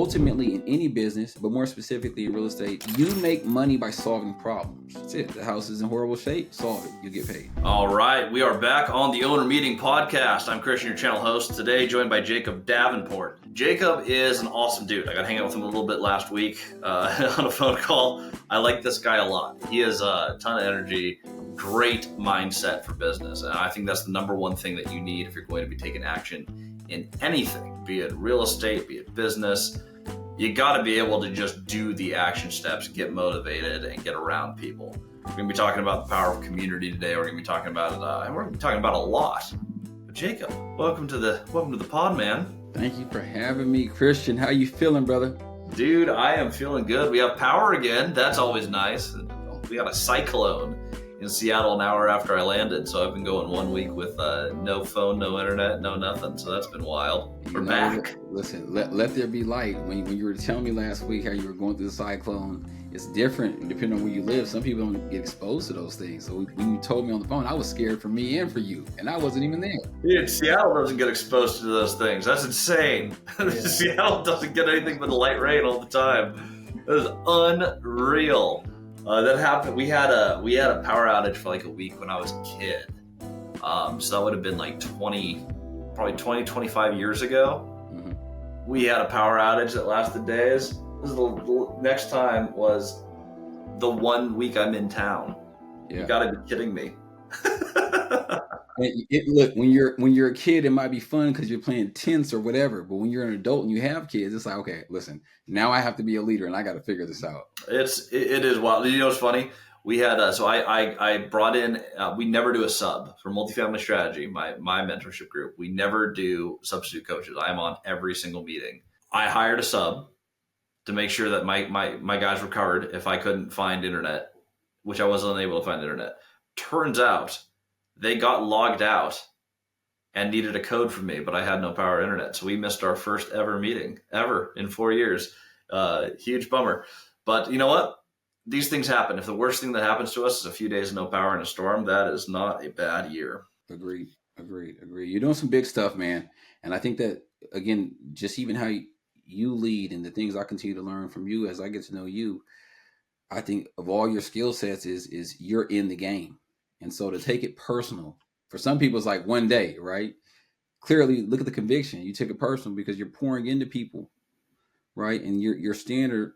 ultimately in any business, but more specifically in real estate, you make money by solving problems. That's it. The house is in horrible shape, solve it, you get paid. All right, we are back on the Owner Meeting Podcast. I'm Christian, your channel host, today joined by Jacob Davenport. Jacob is an awesome dude. I got to hang out with him a little bit last week on a phone call. I like this guy a lot. He has a ton of energy, great mindset for business. And I think that's the number one thing that you need if you're going to be taking action in anything, be it real estate, be it business. You got to be able to just do the action steps, get motivated, and get around people. We're going to be talking about the power of community today. We're going to be talking about a lot. But Jacob, welcome to the pod, man. Thank you for having me, Christian. How you feeling, brother? Dude, I am feeling good. We have power again. That's always nice. We got a cyclone in Seattle an hour after I landed, so I've been going 1 week with no phone, no internet, no nothing. So that's been wild. We're back. Listen, let there be light. When you were telling me last week how you were going through the cyclone, it's different depending on where you live. Some people don't get exposed to those things. So when you told me on the phone, I was scared for me and for you, and I wasn't even there. Dude, Seattle doesn't get exposed to those things. That's insane. Yeah. Seattle doesn't get anything but light rain all the time. That is unreal. That happened. We had a power outage for like a week when I was a kid. So that would have been like 25 years ago. Mm-hmm. We had a power outage that lasted days. This is the next time was the 1 week I'm in town. Yeah. You gotta be kidding me. Look, when you're a kid, it might be fun because you're playing tense or whatever. But when you're an adult and you have kids, it's like, okay, listen, now I have to be a leader and I got to figure this out. It is wild. You know what's funny? We had so I brought in. We never do a sub for Multifamily Strategy, my mentorship group. We never do substitute coaches. I am on every single meeting. I hired a sub to make sure that my guys were covered if I couldn't find internet, which I wasn't able to find internet. Turns out they got logged out and needed a code from me, but I had no power internet. So we missed our first ever meeting ever in 4 years. Huge bummer. But you know what? These things happen. If the worst thing that happens to us is a few days of no power in a storm, that is not a bad year. Agreed. You're doing some big stuff, man. And I think that, again, just even how you lead and the things I continue to learn from you as I get to know you, I think of all your skill sets is you're in the game. And so to take it personal, for some people, it's like one day, right? Clearly, look at the conviction. You take it personal because you're pouring into people, right? And your standard,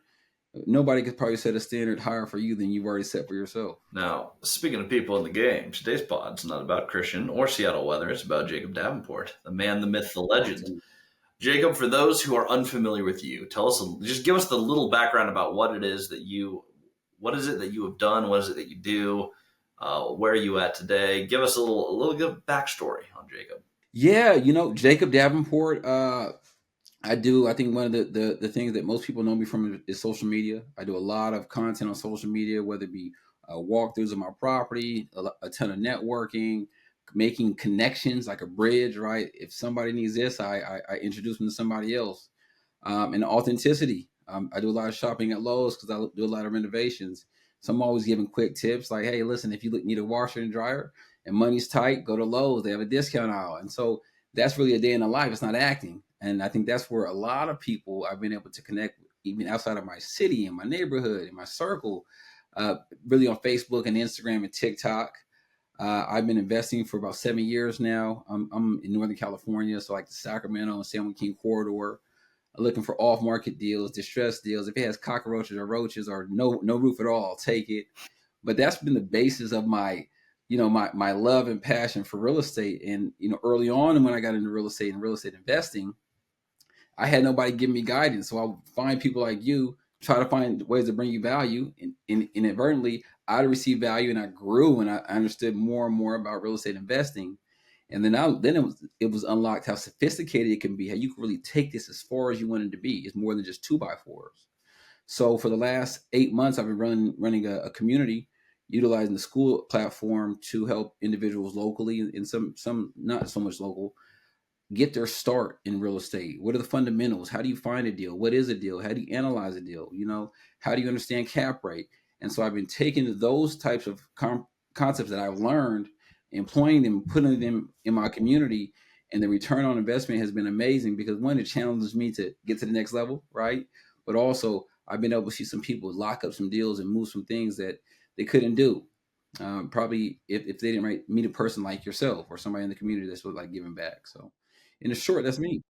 nobody could probably set a standard higher for you than you've already set for yourself. Now, speaking of people in the game, today's pod's not about Christian or Seattle weather. It's about Jacob Davenport, the man, the myth, the legend. Jacob, for those who are unfamiliar with you, just give us the little background about what is it that you have done? What is it that you do? Where are you at today? Give us a little bit of backstory on Jacob. Yeah, Jacob Davenport. I think one of the things that most people know me from is social media. I do a lot of content on social media, whether it be walkthroughs of my property, a ton of networking, making connections like a bridge, right? If somebody needs this, I introduce them to somebody else. And authenticity. I do a lot of shopping at Lowe's because I do a lot of renovations. So I'm always giving quick tips like, hey, listen, if you need a washer and dryer and money's tight, go to Lowe's. They have a discount aisle. And so that's really a day in the life. It's not acting. And I think that's where a lot of people I've been able to connect, even outside of my city and my neighborhood and my circle, really on Facebook and Instagram and TikTok. I've been investing for about 7 years now. I'm in Northern California, so like the Sacramento and San Joaquin corridor. Looking for off-market deals, distressed deals. If it has cockroaches or roaches or no roof at all, I'll take it. But that's been the basis of my love and passion for real estate. And early on, when I got into real estate and real estate investing, I had nobody give me guidance. So I would find people like you, try to find ways to bring you value, and inadvertently, I received value, and I grew, and I understood more and more about real estate investing. And then it was unlocked how sophisticated it can be, how you can really take this as far as you want it to be. It's more than just 2x4s. So for the last 8 months, I've been running a community, utilizing the school platform to help individuals locally and some not so much local get their start in real estate. What are the fundamentals? How do you find a deal? What is a deal? How do you analyze a deal? How do you understand cap rate? And so I've been taking those types of concepts that I've learned, employing them, putting them in my community, and the return on investment has been amazing because one, it challenges me to get to the next level, right? But also, I've been able to see some people lock up some deals and move some things that they couldn't do. Probably if they didn't meet a person like yourself or somebody in the community that's like giving back. So, in the short, that's me.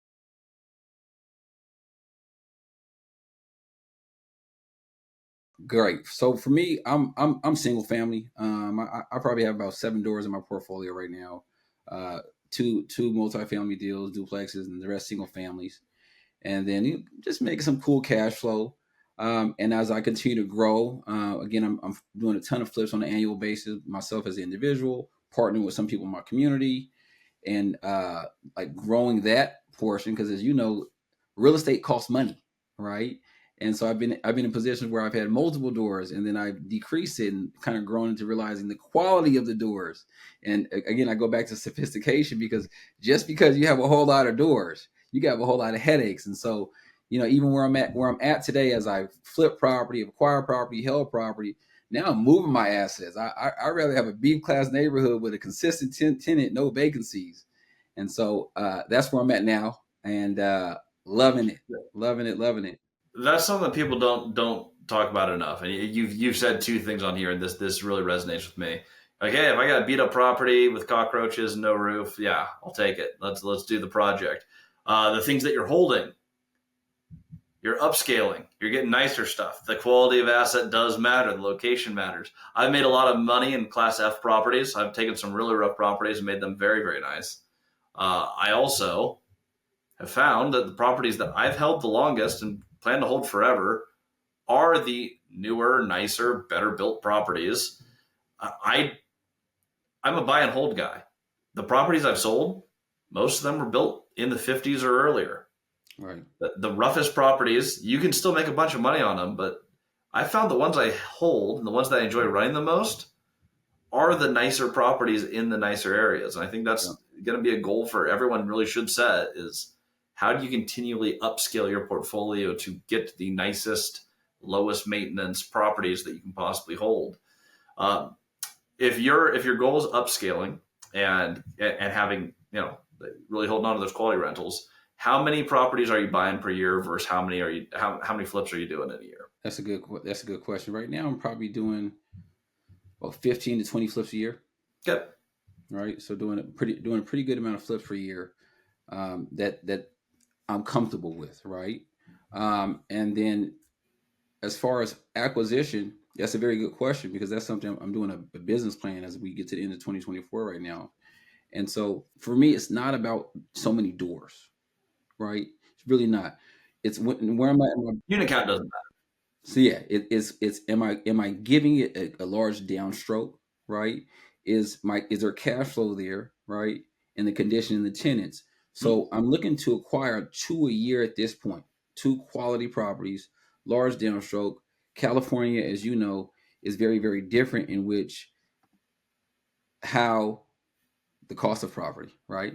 Great. So for me, I'm single family. I probably have about 7 doors in my portfolio right now. Two multifamily deals, duplexes, and the rest single families. And then just making some cool cash flow. And as I continue to grow, again, I'm doing a ton of flips on an annual basis myself as an individual, partnering with some people in my community, and like growing that portion because, as you know, real estate costs money, right? And so I've been in positions where I've had multiple doors, and then I've decreased it and kind of grown into realizing the quality of the doors. And again, I go back to sophistication because just because you have a whole lot of doors, you got a whole lot of headaches. And so, even where I'm at today, as I flip property, acquire property, held property, now I'm moving my assets. I rather have a B class neighborhood with a consistent tenant, no vacancies, and so that's where I'm at now, and loving it, loving it, loving it. That's something that people don't talk about enough. And you've said two things on here, and this really resonates with me. Like, hey, if I got a beat up property with cockroaches and no roof, yeah, I'll take it. Let's do the project. The things that you're holding, you're upscaling. You're getting nicer stuff. The quality of asset does matter. The location matters. I've made a lot of money in Class F properties. I've taken some really rough properties and made them very, very nice. I also have found that the properties that I've held the longest and plan to hold forever are the newer, nicer, better built properties. I I'm a buy and hold guy. The properties I've sold, most of them were built in the 50s or earlier. Right. The roughest properties, you can still make a bunch of money on them, but I found the ones I hold and the ones that I enjoy running the most are the nicer properties in the nicer areas. And I think Yeah. that's going to be a goal for everyone really should set is how do you continually upscale your portfolio to get the nicest, lowest maintenance properties that you can possibly hold. Um, if your goal is upscaling and having really holding on to those quality rentals, how many properties are you buying per year versus how many flips are you doing in a year? That's a good question. Right now, I'm probably doing about 15 to 20 flips a year. Okay. Right. So doing a pretty good amount of flips per year. That I'm comfortable with. Right. And then as far as acquisition, that's a very good question because that's something I'm doing a business plan as we get to the end of 2024 right now. And so for me, it's not about so many doors, right? It's really not. It's where am I? Unit count doesn't So yeah, it's am I giving it a large downstroke, right? Is there cash flow there, right? And the condition and the tenants. matter. So I'm looking to acquire two a year at this point, two quality properties, large downstroke. California, as you know, is very, very different in which how the cost of property, right?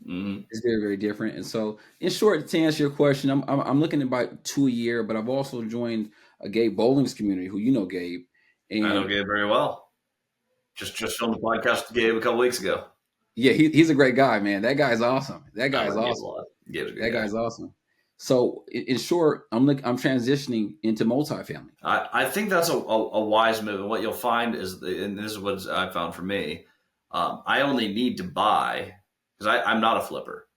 Mm-hmm. It's very, very different. And so, in short, to answer your question, I'm looking at about two a year, but I've also joined a Gabe Bowling's community, who you know, Gabe, I know and Gabe very well. Just filmed a podcast with Gabe a couple weeks ago. yeah, he's a great guy, man. That guy's awesome. That I guy's like Gabe a awesome. lot. Gabe's a good That guy. guy's awesome. So, in short, I'm transitioning into multifamily. I think that's a wise move. And what you'll find is, and this is what I found for me, I only need to buy, because I'm not a flipper.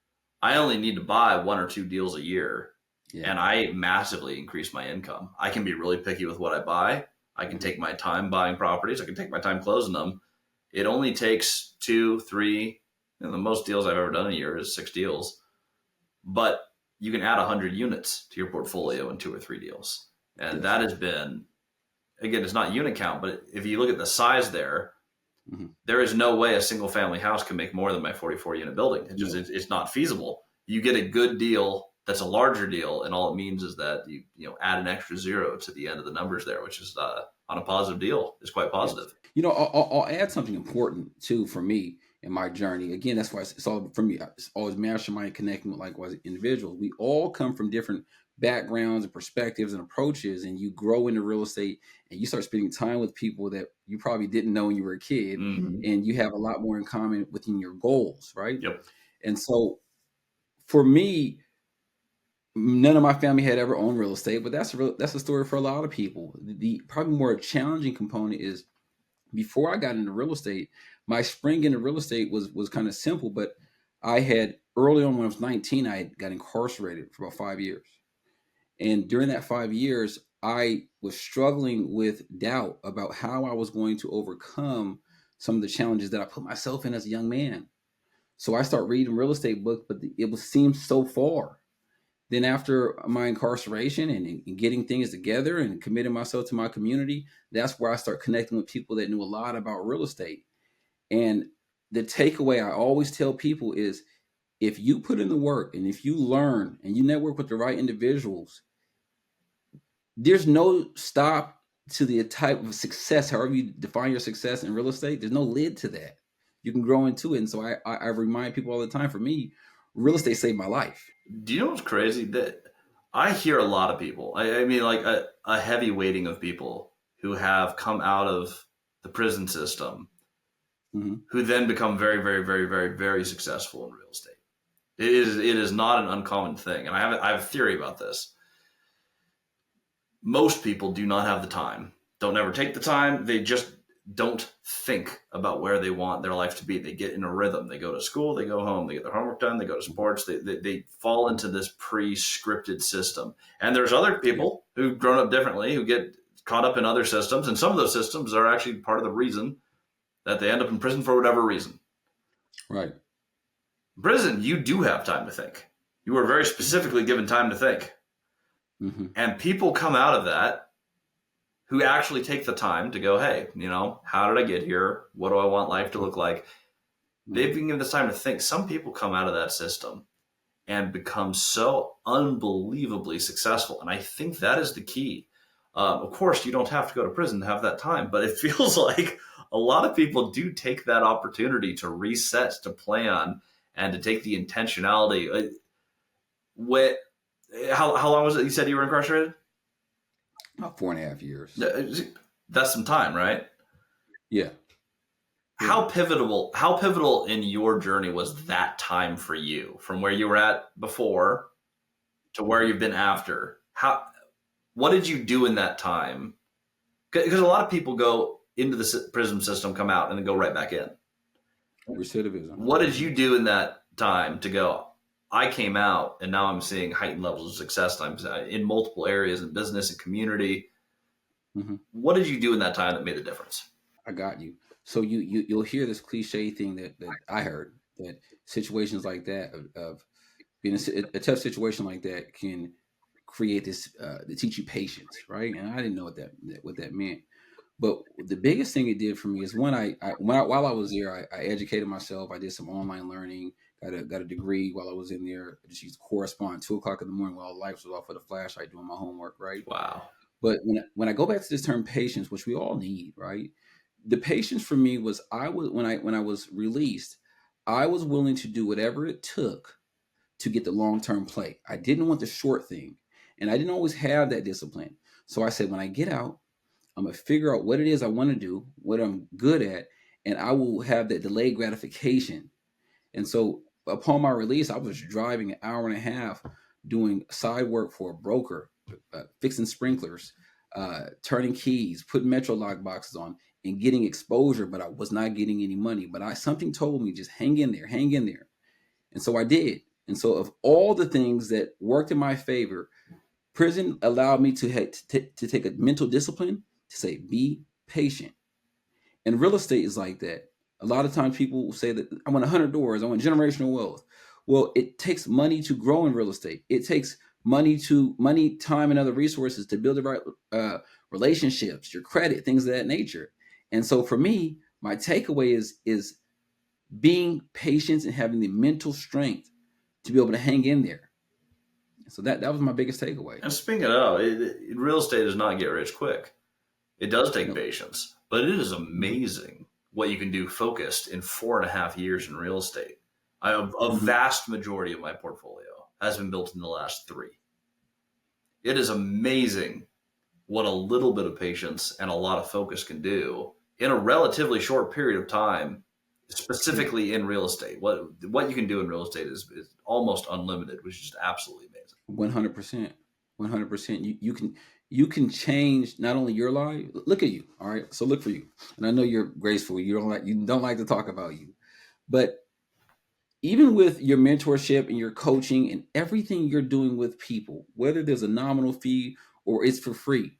I only need to buy one or two deals a year, Yeah. and I massively increase my income. I can be really picky with what I buy. I can Mhm. take my time buying properties. I can take my time closing them. It only takes two, three, the most deals I've ever done in a year is 6 deals. But you can add 100 units to your portfolio in two or three deals. And Yes. that has been, again, it's not unit count, but if you look at the size there, Mhm. there is no way a single family house can make more than my 44 unit building. No. It's not feasible. You get a good deal that's a larger deal, and all it means is that you add an extra zero to the end of the numbers there, which is on a positive deal is quite Yes. positive. I'll add something important too for me in my journey. Again, that's why it's all for me. It's always mastermind connecting with likewise individuals. We all come from different backgrounds and perspectives and approaches, and you grow into real estate and you start spending time with people that you probably didn't know when you were a kid, Mm-hmm. and you have a lot more in common within your goals, right? Yep. And so for me, none of my family had ever owned real estate, but that's a story for a lot of people. The probably more challenging component is before I got into real estate, my spring into real estate was kind of simple, but I had early on when I was 19, I got incarcerated for about 5 years. And during that 5 years, I was struggling with doubt about how I was going to overcome some of the challenges that I put myself in as a young man. So I start reading real estate books, but it was seemed so far. Then after my incarceration and getting things together and committing myself to my community, that's where I start connecting with people that knew a lot about real estate. And the takeaway I always tell people is if you put in the work and if you learn and you network with the right individuals, there's no stop to the type of success, however you define your success in real estate. There's no lid to that. You can grow into it. And so I remind people all the time, for me, real estate saved my life. Do you know what's crazy? That I hear a lot of people. I mean, like a heavy weighting of people who have come out of the prison system, Mm-hmm. who then become very, very, very, very, very successful in real estate. It is not an uncommon thing, and I have a theory about this. Most people do not have the time. Don't ever take the time. They just don't think about where they want their life to be. They get in a rhythm. They go to school, they go home, they get their homework done, they go to sports. They fall into this pre-scripted system. And there's other Yep. people who've grown up differently who get caught up in other systems. And some of those systems are actually part of the reason that they end up in prison for whatever reason. Right. In prison, you do have time to think. You are very specifically given time to think. Mm-hmm. And people come out of that who actually take the time to go, hey, how did I get here? What do I want life to look like? They've been given this time to think. Some people come out of that system and become so unbelievably successful. And I think that is the key. Of course, you don't have to go to prison to have that time, but it feels like a lot of people do take that opportunity to reset, to plan, and to take the intentionality. How long was it you said you were incarcerated? About 4.5 years. That's some time, right? Yeah. How pivotal in your journey was that time for you, from where you were at before to where you've been after? What did you do in that time? Because a lot of people go into the prison system, come out, and then go right back in. Recidivism. What did you do in that time to go, I came out and now I'm seeing heightened levels of success in multiple areas in business and community? Mm-hmm. What did you do in that time that made a difference? I got you. So you'll hear this cliche thing that I heard, that situations like that of being a tough situation like that can create this to teach you patience, right? And I didn't know what that meant. But the biggest thing it did for me is while I was there, I educated myself. I did some online learning, got a degree while I was in there. I just used to correspond 2 o'clock in the morning while the lights was off with a flashlight doing my homework, right? Wow. But when I go back to this term patience, which we all need, right? The patience for me was when I was released, I was willing to do whatever it took to get the long term play. I didn't want the short thing, and I didn't always have that discipline. So I said, when I get out, I'm gonna figure out what it is I want to do, what I'm good at, and I will have that delayed gratification. And so upon my release, I was driving an hour and a half doing side work for a broker, fixing sprinklers, turning keys, putting Metro lock boxes on, and getting exposure. But I was not getting any money. But something told me, just hang in there, hang in there. And so I did. And so of all the things that worked in my favor, prison allowed me to take a mental discipline to say, be patient. And real estate is like that. A lot of times people will say that I want 100 doors, I want generational wealth. Well, it takes money to grow in real estate. It takes money, time, and other resources to build the right relationships, your credit, things of that nature. And so for me, my takeaway is being patient and having the mental strength to be able to hang in there. So that was my biggest takeaway. And speaking of, real estate does not get rich quick. It does take Nope. patience, but it is Mm-hmm. amazing what you can do focused in 4.5 years in real estate. A Mm-hmm. vast majority of my portfolio has been built in the last 3. It is amazing what a little bit of patience and a lot of focus can do in a relatively short period of time specifically in real estate. What you can do in real estate is almost unlimited, which is just absolutely amazing. 100%. 100%. You can change not only your life. Look at you. All right. So look for you. And I know you're graceful. You don't like to talk about you. But even with your mentorship and your coaching and everything you're doing with people, whether there's a nominal fee or it's for free,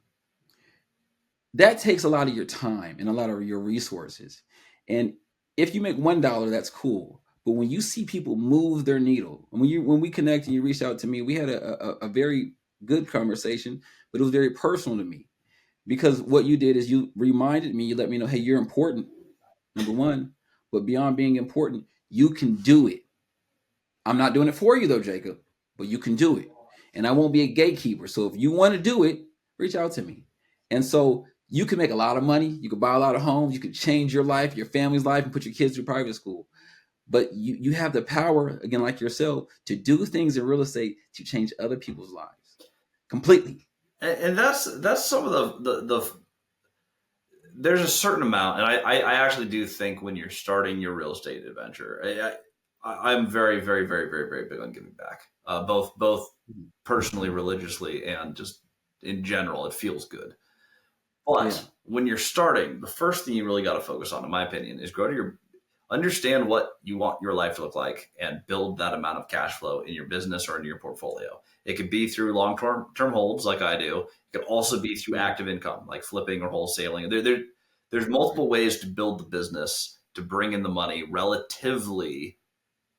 that takes a lot of your time and a lot of your resources. And if you make $1, that's cool. But when you see people move their needle, and when we connect and you reached out to me, we had a very good conversation, but it was very personal to me because what you did is you reminded me, you let me know, hey, you're important, number one, but beyond being important, you can do it. I'm not doing it for you though, Jacob, but you can do it. And I won't be a gatekeeper. So if you want to do it, reach out to me. And so you can make a lot of money. You can buy a lot of homes. You can change your life, your family's life, and put your kids through private school. But you have the power, again, like yourself, to do things in real estate to change other people's lives completely. And that's some of the there's a certain amount, and I actually do think when you're starting your real estate adventure, I'm very, very, very, very, very big on giving back, both Mhm. personally, religiously, and just in general. It feels good. Yeah. But when you're starting, the first thing you really got to focus on, in my opinion, is understand what you want your life to look like and build that amount of cash flow in your business or in your portfolio. It could be through long term holds like I do. It could also be through Yeah. active income like flipping or wholesaling. There's multiple ways to build the business to bring in the money relatively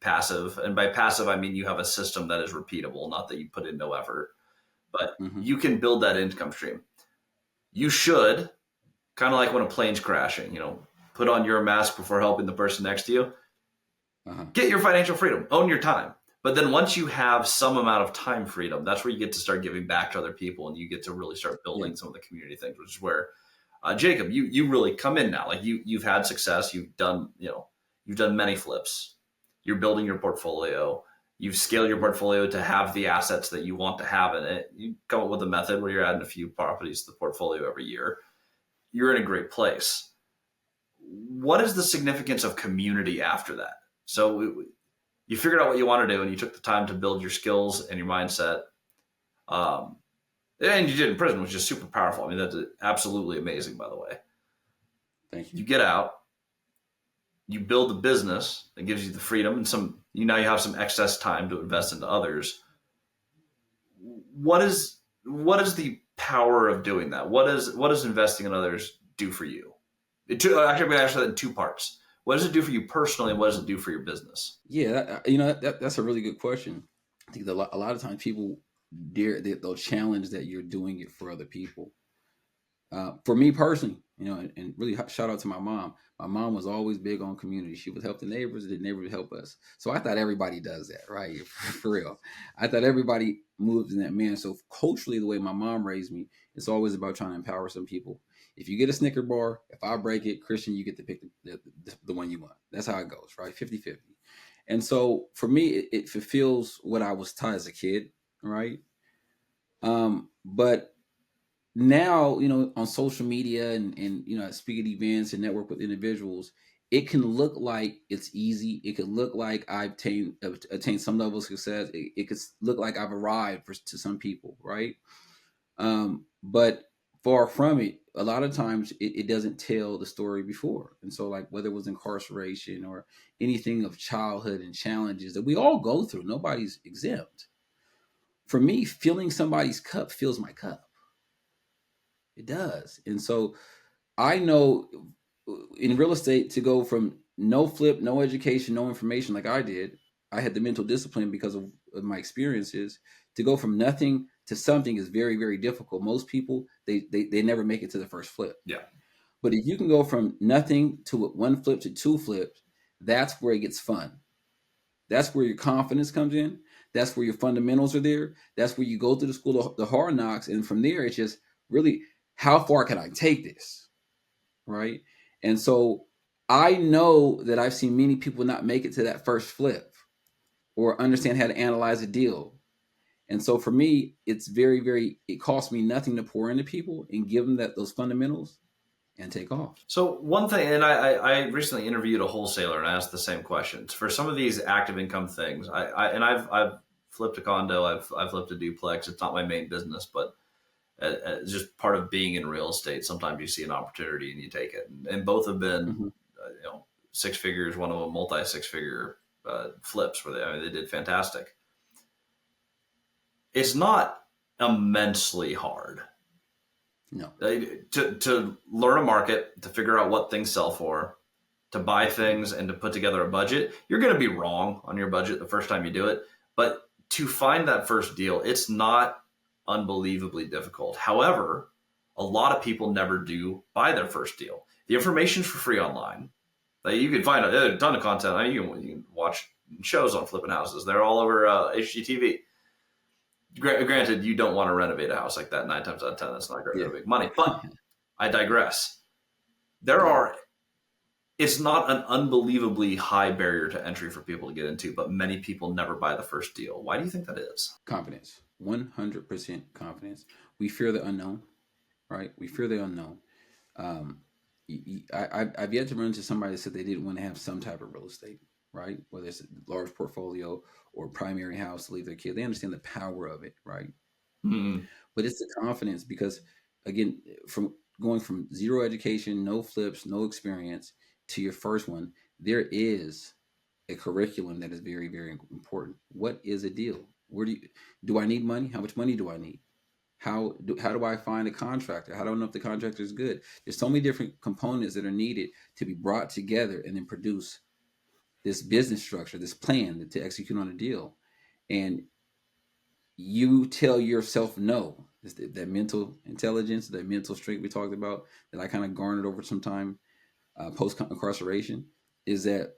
passive. And by passive, I mean you have a system that is repeatable, not that you put in no effort, but Hmm. you can build that income stream. You should, kind of like when a plane's crashing, put on your mask before helping the person next to you. Uh-huh. Get your financial freedom, own your time. But then once you have some amount of time freedom, that's where you get to start giving back to other people, and you get to really start Yeah. building some of the community things, which is where Jacob, you really come in now. Like you've had success, you've done many flips, you're building your portfolio, you've scaled your portfolio to have the assets that you want to have in it. You come up with a method where you're adding a few properties to the portfolio every year. You're in a great place. What is the significance of community after that? So you figured out what you want to do, and you took the time to build your skills and your mindset. Um, and you did in prison, which is super powerful. I mean, that's absolutely amazing, by the way. Thank you. You get out, you build a business that gives you the freedom, and now you have some excess time to invest into others. What is the power of doing that? What does investing in others do for you? Actually, I'm going to answer that in two parts. What does it do for you personally, and what does it do for your business? Yeah. That's a really good question. I think that a lot of times people they'll challenge that you're doing it for other people. For me personally, and really shout out to my mom. My mom was always big on community. She would help the neighbors, the neighbors would help us. So I thought everybody does that, right? For real. I thought everybody moves in that manner. So culturally, the way my mom raised me, it's always about trying to empower some people. If you get a Snicker bar, if I break it, Christian, you get to pick the one you want. That's how it goes, right? 50-50. And so for me, it fulfills what I was taught as a kid, right? But now, on social media and I speak at events and network with individuals, it can look like it's easy. It could look like I've attained some level of success. It could look like I've arrived to some people, right? But far from it. A lot of times it doesn't tell the story before. And so, like, whether it was incarceration or anything of childhood and challenges that we all go through, nobody's exempt. For me, filling somebody's cup fills my cup. It does. And so I know in real estate, to go from no flip, no education, no information like I did, I had the mental discipline because of my experiences. To go from nothing to something is very, very difficult. Most people, they never make it to the first flip. Yeah. But if you can go from nothing to one flip to two flips, that's where it gets fun. That's where your confidence comes in. That's where your fundamentals are there. That's where you go through the school of the hard knocks. And from there, it's just really, how far can I take this? Right. And so I know that I've seen many people not make it to that first flip or understand how to analyze a deal. And so for me, it's very, very, it costs me nothing to pour into people and give them those fundamentals. and take off. So one thing, and I recently interviewed a wholesaler and I asked the same questions for some of these active income things. I've flipped a condo, I've flipped a duplex. It's not my main business, but it's just part of being in real estate. Sometimes you see an opportunity and you take it, and both have been, Mm-hmm. 6 figures. One of them multi 6 figure flips where they did fantastic. It's not immensely hard No. to learn a market, to figure out what things sell for, to buy things, and to put together a budget. You're going to be wrong on your budget the first time you do it, but to find that first deal, it's not unbelievably difficult. However, a lot of people never do buy their first deal. The information's for free online. You can find a ton of content. I mean, you can watch shows on flipping houses. They're all over HGTV. Granted, you don't want to renovate a house like that 9 times out of 10. That's not going to big money. But I digress. There Yeah. are. It's not an unbelievably high barrier to entry for people to get into, but many people never buy the first deal. Why do you think that is? Confidence, 100% confidence. We fear the unknown, right? We fear the unknown. Um, I've yet to run into somebody that said they didn't want to have some type of real estate, right? Whether it's a large portfolio or primary house to leave their kid. They understand the power of it, right? Mm-hmm. But it's the confidence because, again, from going from zero education, no flips, no experience to your first one, there is a curriculum that is very, very important. What is a deal? Where do I need money? How much money do I need? How do I find a contractor? How do I know if the contractor is good? There's so many different components that are needed to be brought together and then produce this business structure, this plan to execute on a deal. And you tell yourself no. It's that mental intelligence, that mental strength we talked about that I kind of garnered over some time post incarceration is that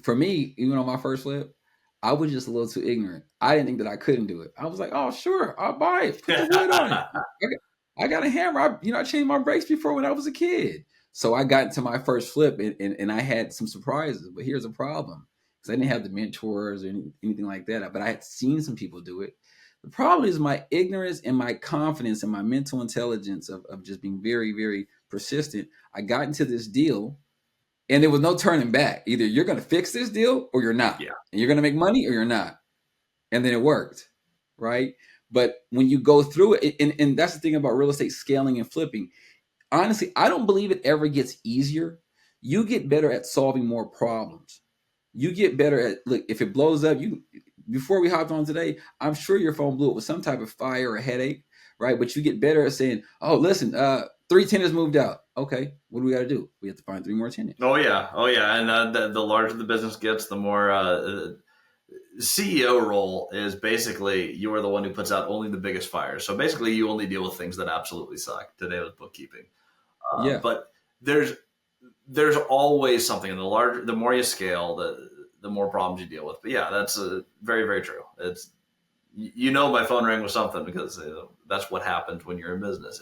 for me, even on my first flip, I was just a little too ignorant. I didn't think that I couldn't do it. I was like, "Oh, sure, I'll buy it. Put the wood on it. I got a hammer. I changed my brakes before when I was a kid." So I got into my first flip, and I had some surprises. But here's a problem: because I didn't have the mentors or anything like that. But I had seen some people do it. The problem is my ignorance and my confidence and my mental intelligence of just being very, very persistent. I got into this deal and there was no turning back. Either you're going to fix this deal or you're not. Yeah. And you're going to make money or you're not. And then it worked, right? But when you go through it, and that's the thing about real estate scaling and flipping. Honestly, I don't believe it ever gets easier. You get better at solving more problems. You get better at, look, if it blows up, before we hopped on today, I'm sure your phone blew up with some type of fire or headache, right? But you get better at saying, oh, listen, 3 tenants moved out. Okay, what do we got to do? We have to find 3 more tenants. Oh yeah, and the larger the business gets, the more CEO role is basically you are the one who puts out only the biggest fires. So basically, you only deal with things that absolutely suck. Today was bookkeeping, Yeah. but there's always something. And the more you scale, the more problems you deal with. But yeah, that's very, very true. It's my phone rang with something because that's what happens when you're in business.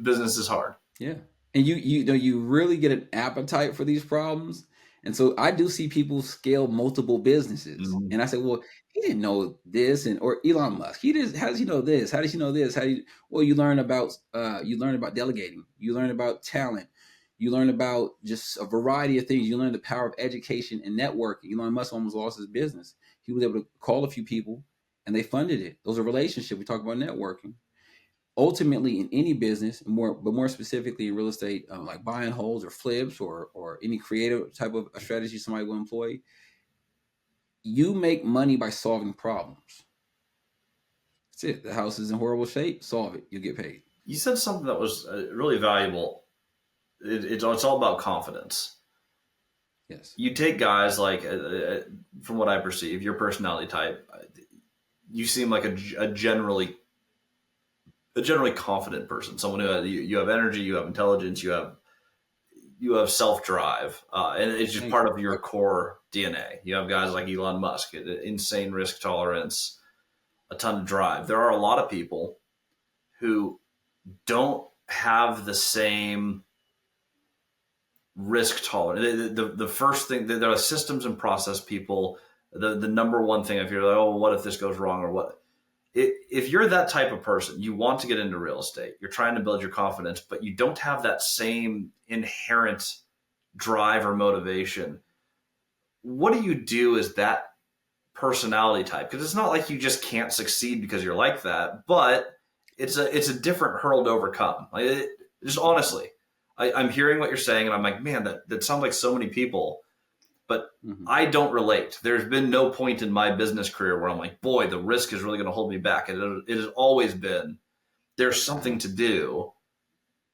Business is hard. Yeah. And you really get an appetite for these problems. And so I do see people scale multiple businesses. Mm-hmm. And I say, well, he didn't know this, or Elon Musk. How does he know this? How does he know this? Well, you learn about delegating. You learn about talent. You learn about just a variety of things. You learn the power of education and networking. Elon Musk almost lost his business. He was able to call a few people and they funded it. Those are relationships. We talk about networking. Ultimately, in any business, but more specifically in real estate, like buying holds or flips or any creative type of a strategy somebody will employ, you make money by solving problems. That's it. The house is in horrible shape. Solve it. You get paid. You said something that was really valuable. It's all about confidence. Yes. You take guys like, from what I perceive, your personality type, you seem like a generally confident person, someone who you have energy, you have intelligence, you have self-drive, and it's just part of your core DNA. You have guys like Elon Musk, insane risk tolerance, a ton of drive. There are a lot of people who don't have the same risk tolerance. The first thing, there are systems and process people. The number one thing, if you're like, oh, what if this goes wrong or what? If you're that type of person, you want to get into real estate, you're trying to build your confidence, but you don't have that same inherent drive or motivation, what do you do as that personality type? Because it's not like you just can't succeed because you're like that, but it's a different hurdle to overcome. Just honestly, I'm hearing what you're saying, and I'm like, man, that sounds like so many people, but Mm-hmm. I don't relate. There's been no point in my business career where I'm like, boy, the risk is really going to hold me back. It has always been there's something Uh-huh. to do.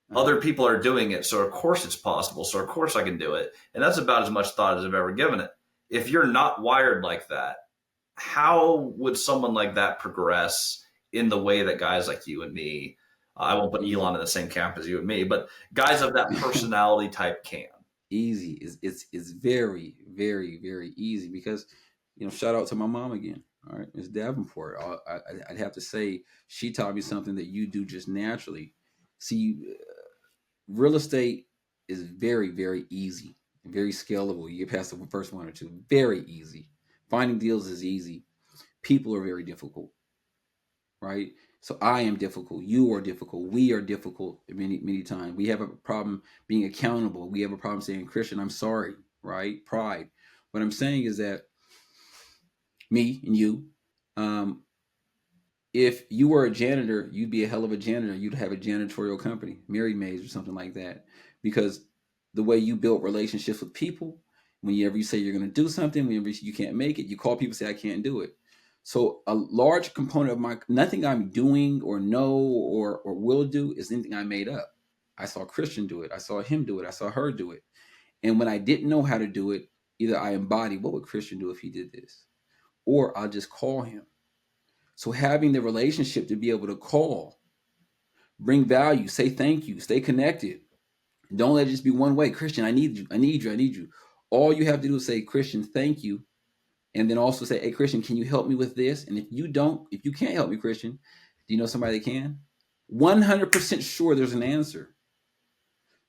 Uh-huh. Other people are doing it, so of course it's possible. So of course I can do it, and that's about as much thought as I've ever given it. If you're not wired like that, how would someone like that progress in the way that guys like you and me, I won't put Elon Easy. in the same camp as you and me, but guys of that personality type can? Easy is it's very, very, very easy because, shout out to my mom again. All right, Miss Davenport. I'd have to say she taught me something that you do just naturally. See, real estate is very, very easy, very scalable. You get past the first one or two, very easy. Finding deals is easy. People are very difficult, right? So I am difficult. You are difficult. We are difficult many, many times. We have a problem being accountable. We have a problem saying, Christian, I'm sorry, right? Pride. What I'm saying is that me and you, um, if you were a janitor, you'd be a hell of a janitor. You'd have a janitorial company, Mary Mays or something like that, because the way you build relationships with people, whenever you say you're going to do something, whenever you can't make it, you call people, say I can't do it. So a large component of my nothing I'm doing or know or will do is anything I made up. I saw Christian do it. I saw him do it. I saw her do it. And when I didn't know how to do it, either I embodied what would Christian do if he did this, or I'll just call him. So having the relationship to be able to call, bring value, say thank you, stay connected. Don't let it just be one way. Christian, I need you. I need you. I need you. All you have to do is say, Christian, thank you. And then also say, hey, Christian, can you help me with this? And if you can't help me, Christian, do you know somebody that can? 100% sure there's an answer.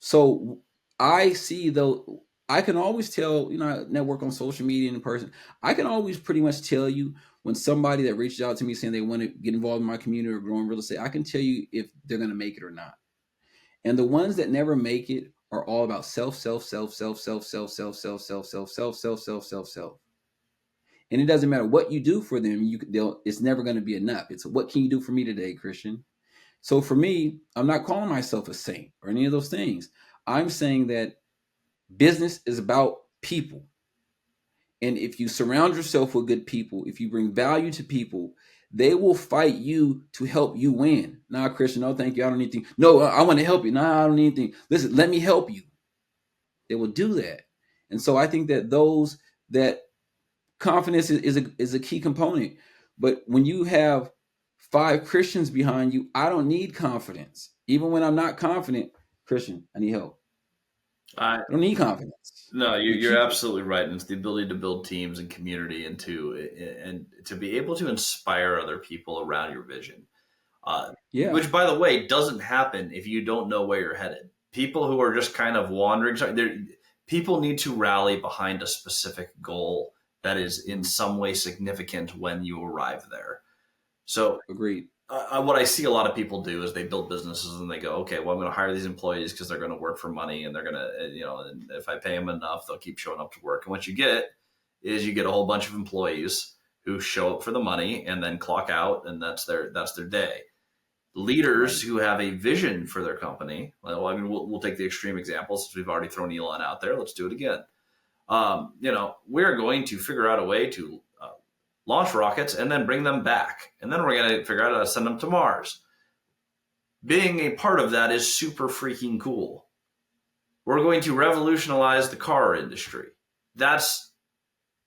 So I see though, I can always tell, I network on social media and in person. I can always pretty much tell you when somebody that reaches out to me saying they want to get involved in my community or grow in real estate, I can tell you if they're going to make it or not. And the ones that never make it are all about self, self, self, self, self, self, self, self, self, self, self, self, self, self, self. And it doesn't matter what you do for them, it's never going to be enough. It's what can you do for me today, Christian? So for me, I'm not calling myself a saint or any of those things. I'm saying that business is about people. And if you surround yourself with good people, if you bring value to people, they will fight you to help you win. Nah, Christian, no, thank you. I don't need anything. No, I want to help you. Nah, I don't need anything. Listen, let me help you. They will do that. And so I think that that confidence is a key component. But when you have five Christians behind you, I don't need confidence. Even when I'm not confident, Christian, I need help. I I don't need confidence. No, I need you're people. absolutely right. And it's the ability to build teams and community and to be able to inspire other people around your vision. Yeah, Which, by the way, doesn't happen if you don't know where you're headed. People who are just kind of wandering, people need to rally behind a specific goal that is in some way significant when you arrive there. So agreed. what I see a lot of people do is they build businesses and they go, okay, well, I'm going to hire these employees because they're going to work for money and they're going to, and if I pay them enough, they'll keep showing up to work. And what you get is you get a whole bunch of employees who show up for the money and then clock out, and that's their day. Leaders Right. who have a vision for their company. Well, I mean, we'll take the extreme example since we've already thrown Elon out there. Let's do it again. We're going to figure out a way to launch rockets and then bring them back. And then we're going to figure out how to send them to Mars. Being a part of that is super freaking cool. We're going to revolutionize the car industry. That's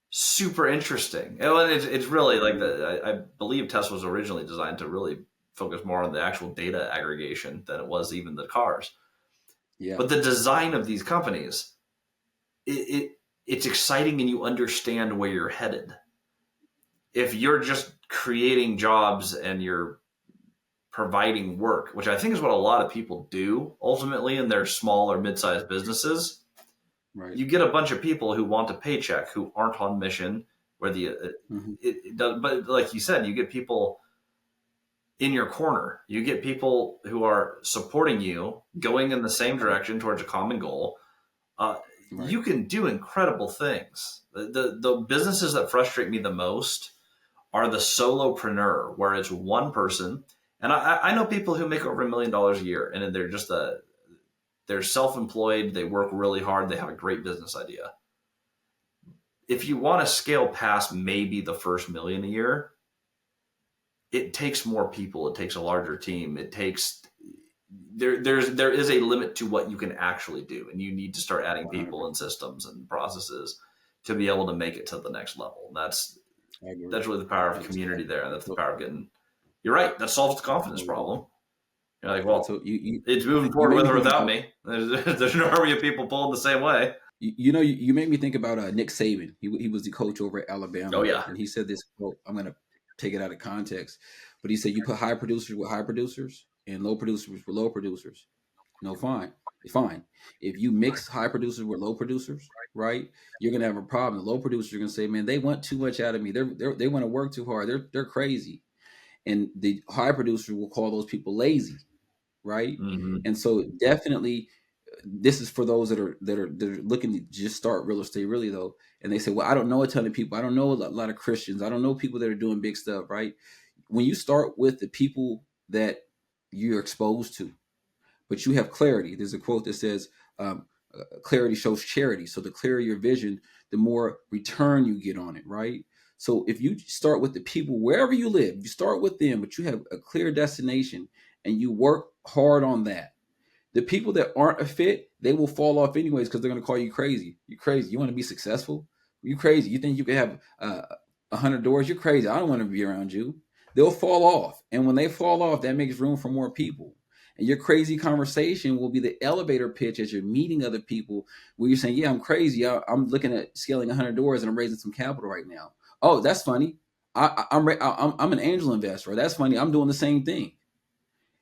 super interesting. And it's really like I believe Tesla was originally designed to really focus more on the actual data aggregation than it was even the cars. Yeah. But the design of these companies, it's exciting and you understand where you're headed. If you're just creating jobs and you're providing work, which I think is what a lot of people do ultimately in their small or mid-sized businesses, Right. you get a bunch of people who want a paycheck who aren't on mission. Where the Hmm. it does, but like you said, you get people. in your corner. You get people who are supporting you, going in the same direction towards a common goal. Right. You can do incredible things. The businesses that frustrate me the most are the solopreneur, where it's one person. And I know people who make over $1 million a year, and they're self-employed. They work really hard. They have a great business idea. If you want to scale past maybe the first million a year, it takes more people. It takes a larger team. It takes there is a limit to what you can actually do, and you need to start adding people 100%. and systems and processes to be able to make it to the next level. And I agree. that's really the power of Yes. community there, and that's the So, power of getting. You're right. That solves the confidence so, problem. You're like, well, so it's moving you forward made with me or think without about me. There's no army of people pulling the same way. you made me think about Nick Saban. He was the coach over at Oh Alabama, yeah. and he said this quote. I'm going to take it out of context, but he said you put high producers with high producers and low producers with low producers. No, fine, fine. If you mix high producers with low producers, right, you're going to have a problem. The low producers are going to say, "Man, they want too much out of me. They want to work too hard. They're crazy." And the high producer will call those people lazy, right? Mm-hmm. And so definitely this is for those that are looking to just start real estate really though, and they say, well, I don't know a ton of people, I don't know a lot of Christians, I don't know people that are doing big stuff, right? When you start with the people that you're exposed to, but you have clarity. There's a quote that says, clarity shows charity. So the clearer your vision, the more return you get on it, right? So if you start with the people wherever you live, you start with them, but you have a clear destination and you work hard on that, the people that aren't a fit, they will fall off anyways because they're going to call you crazy. You crazy. You want to be successful? You crazy. You think you can have 100 doors? You're crazy. I don't want to be around you. They'll fall off, and when they fall off, that makes room for more people. And your crazy conversation will be the elevator pitch as you're meeting other people, where you're saying, "Yeah, I'm crazy. I'm looking at scaling 100 doors, and I'm raising some capital right now." Oh, that's funny. I'm an angel investor. That's funny. I'm doing the same thing.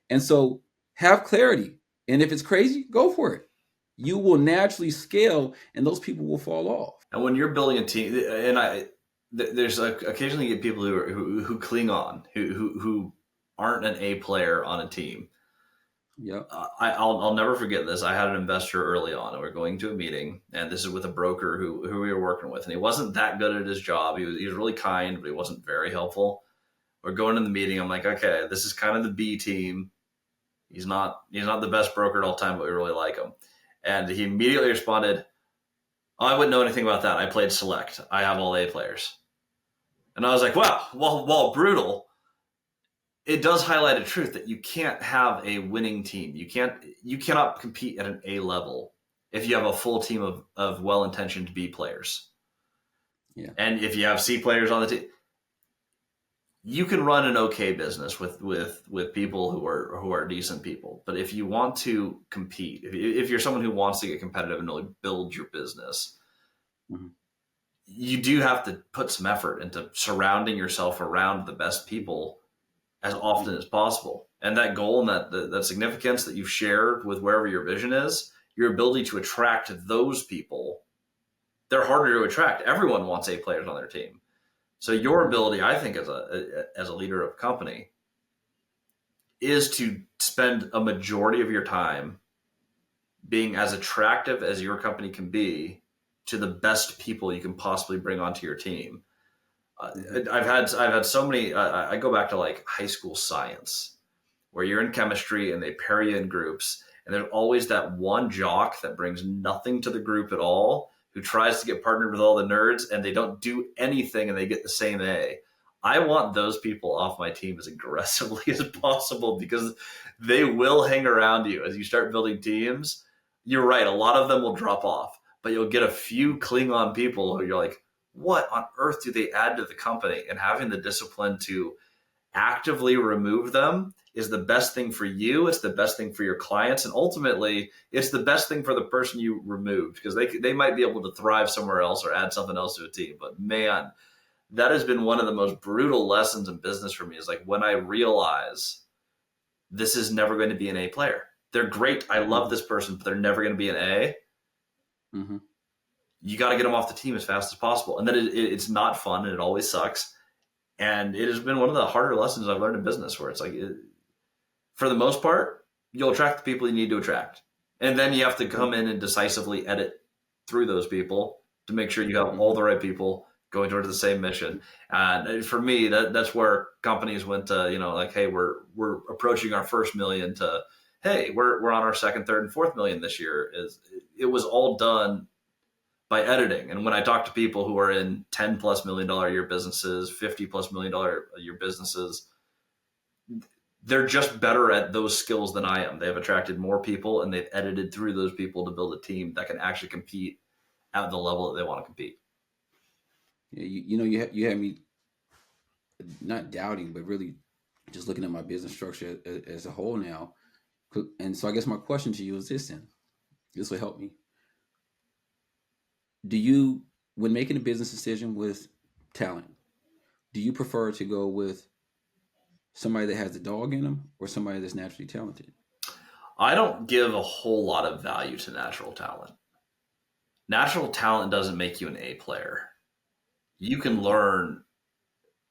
And so have clarity. And if it's crazy, go for it. You will naturally scale and those people will fall off. And when you're building a team, and there's occasionally you get people who cling on, who aren't an A player on a team. Yep. I'll never forget this. I had an investor early on, and we're going to a meeting, and this is with a broker who we were working with, and he wasn't that good at his job. He was really kind, but he wasn't very helpful. We're going to the meeting. I'm like, okay, this is kind of the B team. He's not the best broker at all time, but we really like him. And he immediately responded, oh, I wouldn't know anything about that. I played select. I have all A players. And I was like, wow, while brutal, it does highlight a truth that you can't have a winning team. You cannot compete at an A level if you have a full team of well-intentioned B players. Yeah. And if you have C players on the team, you can run an okay business with people who are decent people. But if you want to compete, if you're someone who wants to get competitive and really build your business, Mm-hmm. you do have to put some effort into surrounding yourself around the best people as often Mm-hmm. as possible. And that goal and that significance that you've shared with wherever your vision is, your ability to attract those people, they're harder to attract. Everyone wants A players on their team. So your Mm-hmm. ability, I think, as a leader of a company, is to spend a majority of your time being as attractive as your company can be to the best people you can possibly bring onto your team. Mm-hmm. I've had so many. I go back to like high school science, where you're in chemistry and they pair you in groups, and there's always that one jock that brings nothing to the group at all, who tries to get partnered with all the nerds, and they don't do anything and they get the same A. I want those people off my team as aggressively as possible, because they will hang around you as you start building teams. You're right, a lot of them will drop off, but you'll get a few Klingon people who you're like, what on earth do they add to the company? And having the discipline to actively remove them is the best thing for you. It's the best thing for your clients. And ultimately, it's the best thing for the person you removed, because they might be able to thrive somewhere else or add something else to a team. But man, that has been one of the most brutal lessons in business for me, is like when I realize this is never going to be an A player. They're great. I love this person, but they're never going to be an A. Mm-hmm. You got to get them off the team as fast as possible. And then it's not fun and it always sucks. And it has been one of the harder lessons I've learned in business, where it's like, for the most part, you'll attract the people you need to attract. And then you have to come in and decisively edit through those people to make sure you have all Mhm. the right people going towards the same mission. And for me, that's where companies went to, like, hey, we're approaching our first million, to, hey, we're on our second, third, and fourth million this year. It was all done by editing. And when I talk to people who are in $10+ million a year businesses, $50+ million a year businesses, they're just better at those skills than I am. They have attracted more people, and they've edited through those people to build a team that can actually compete at the level that they want to compete. Yeah, you had me not doubting, but really just looking at my business structure as a whole now. And so I guess my question to you is this: then this will help me. Do you, when making a business decision with talent, do you prefer to go with somebody that has the dog in them or somebody that's naturally talented? I don't give a whole lot of value to natural talent. Natural talent doesn't make you an A player. You can learn,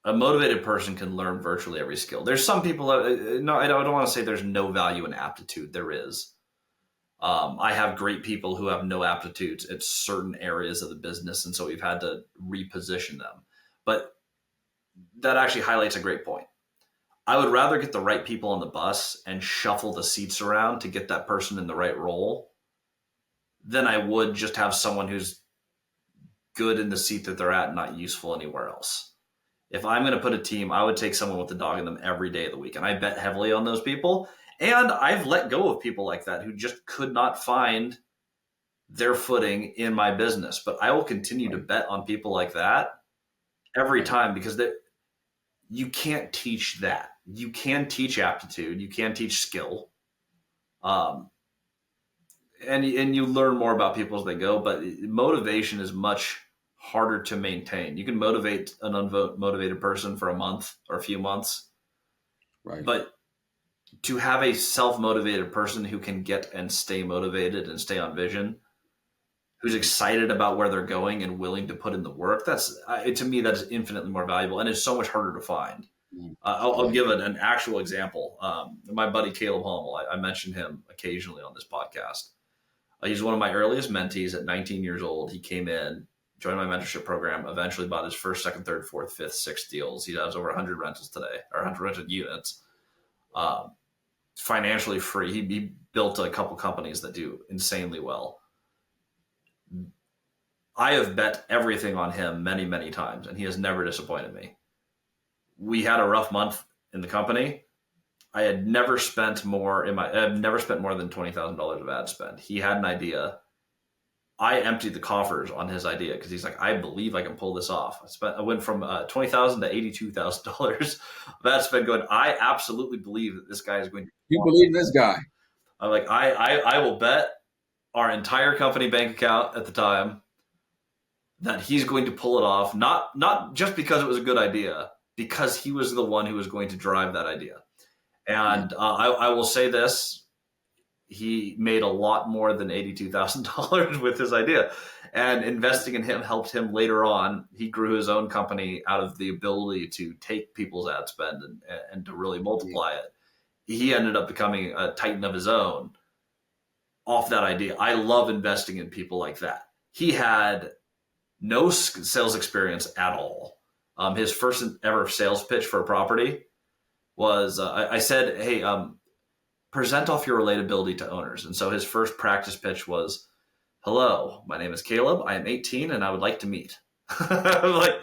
a motivated person can learn virtually every skill. There's some people that, no, I don't want to say there's no value in aptitude. There is. I have great people who have no aptitudes at certain areas of the business, and so we've had to reposition them. But that actually highlights a great point. I would rather get the right people on the bus and shuffle the seats around to get that person in the right role than I would just have someone who's good in the seat that they're at, not useful anywhere else. If I'm going to put a team, I would take someone with the dog in them every day of the week. And I bet heavily on those people. And I've let go of people like that who just could not find their footing in my business. But I will continue to Right, bet on people like that every right, time, because you can't teach that. You can teach aptitude, you can teach skill, um, and you learn more about people as they go. But motivation is much harder to maintain. You can motivate an unmotivated person for a month or a few months, right. but to have a self-motivated person who can get and stay motivated and stay on vision, who's Mhm. excited about where they're going and willing to put in the work, that's to me, that's infinitely more valuable, and it's so much harder to find. Mhm. I'll Right. give an actual example. My buddy Caleb Hummel, I mention him occasionally on this podcast. He's one of my earliest mentees. At 19 years old, he came in, joined my mentorship program, eventually bought his first, second, third, fourth, fifth, sixth deals. He has over 100 rentals today, or 100 rented units. Um, Financially free. He built a couple companies that do insanely well. I have bet everything on him many, many times, and he has never disappointed me. We had a rough month in the company. I've never spent more than $20,000 of ad spend. He had an idea. I emptied the coffers on his idea because he's like, I believe I can pull this off. I went from $20,000 to $82,000 of ad spend. Going, I absolutely believe that this guy is going to. You believe this guy? I'm like, I will bet our entire company bank account at the time that he's going to pull it off. Not just because it was a good idea, because he was the one who was going to drive that idea. Yeah. And I will say this: he made a lot more than $82,000 with his idea, and investing in him helped him later on. He grew his own company out of the ability to take people's ad spend and to really Yeah. multiply it. He ended up becoming a titan of his own off that idea. I love investing in people like that. He had no sales experience at all. His first ever sales pitch for a property was I said, "Hey, present off your relatability to owners." And so his first practice pitch was, "Hello, my name is Caleb. I am 18 and I would like to meet." I'm like,